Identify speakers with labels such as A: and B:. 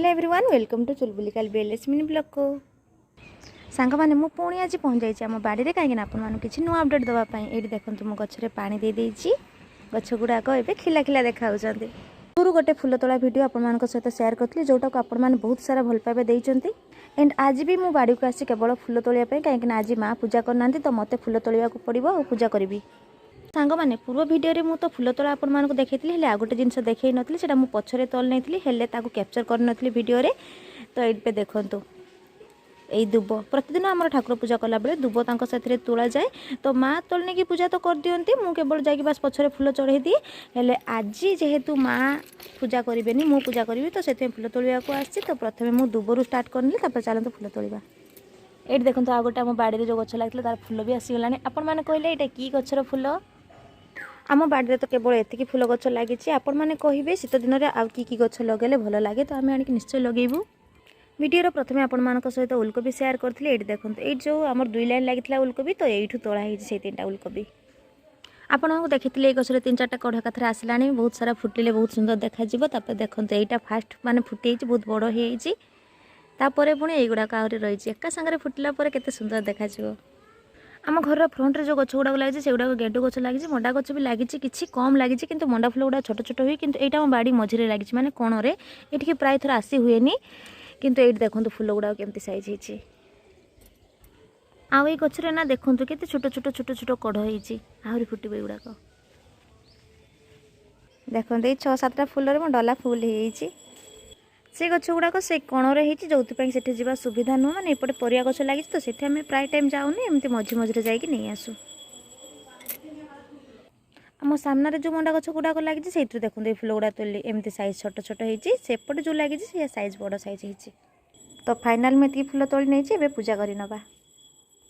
A: Hello everyone welcome to चुलबुली कालबेलेस mini blog को सांग मैंने मु पुणी आज पहुँच जाइए आम बाड़ी कहीं आपको किसी नुआ अपडेट देवाई ये देखो मो गचरे पानी दे देइछि गछ गुड़ाक ए खिला खिला देखा पूर्व गोटे फुल तोड़ा वीडियो आपण सहित शेयर करी जोटा को आपण बहुत सारा भल पाइबा देइचंती एंड आज भी मु बाड़ी को आसी केवल फुल तोलिया कहीं आज माँ पूजा करना तो मत फुल तोलिया पड़ो और पूजा करी सांग मैंने पूर्व वीडियो में तो फुल तोड़ा आपको देखी आ गोटे जिन देखे नी से पछरे तल नहीं कैप्चर कर वीडियो तो ये देखूँ यही दुब प्रतिदिन आम ठाकुर पूजा कला बेले दुब से तोड़ा जाए तो माँ तोलने की पूजा तो कर दियंती मु केवल जाकि बस पछरे फुल चढ़े दिए हेले आज जेहेतु माँ पूजा करेनि मु पूजा करी तो से फुल तोड़ा को आसी तो प्रथम मु दुबरू स्टार्ट करनी चलते फुल तोड़ा ये देखो आ गोटे आम बाड़ी जो गछ लगे तार फुल भी आसीगला आपण मैंने कहले ये कि गछर फुल आम बाड़ी तो केवल एतिकी फुल गछ लगी आपण मैंने कहे शीत दिन में आउ कि गछ लगे भल लगे तो आम आनिक निश्चय लगेबू वीडियो प्रथम आपण मान सहित उलकोबी शेयर करते ये देखो ये जो आम 2 लाइन लगी उलकोबी तो यू तोड़ा से 3टा उलकोबी आपको देखी ये गचर 3-4टा कढ़ कथर आसला बहुत सारा फुटिले बहुत सुंदर देखा देखो यहाँ फास्ट माने फुटी बहुत बड़ होपर पुणी युड़ाक आहरी रही एका सांगे फुटिला केते सुंदर देखा आम घर फ्रंट जो गछ गुड़ाक लगी से गुड़ाक गेंडु गछ लगी मंडा गछ भी लगी किसी कम लगी किंतु मंडा फुल गुड़ा छोट छोट हुए किंतु यहाँ आम बाड़ी मझे लगी माने कोणरे ये प्राय थर आसी हुए किंतु ये देखो फुल गुड़ा केमती साइज होती आउ ये गचरे ना देखो केते छोट छोट छोट छोट कढ़ आहरी फुटब युड़ाक देखो ये 6-7टा फुल मो डला फुल हो से गछ गुड़ाक से कणरे जो से सुविधा नुह मैंने एपटे परिया गछ लगी तो से प्राय टाइम जाऊनी एमती मझे मझे जाकि नहीं आसू आम सामने जो मंडा गछ गुड़ाक लगी से देखो ये फुल गुड़ा तोली एमती साइज छोट छोट होपटे जो लगी से साइज बड़ साइज हो तो फाइनाल में ये फुल तोली नहीं पूजा कर नवा।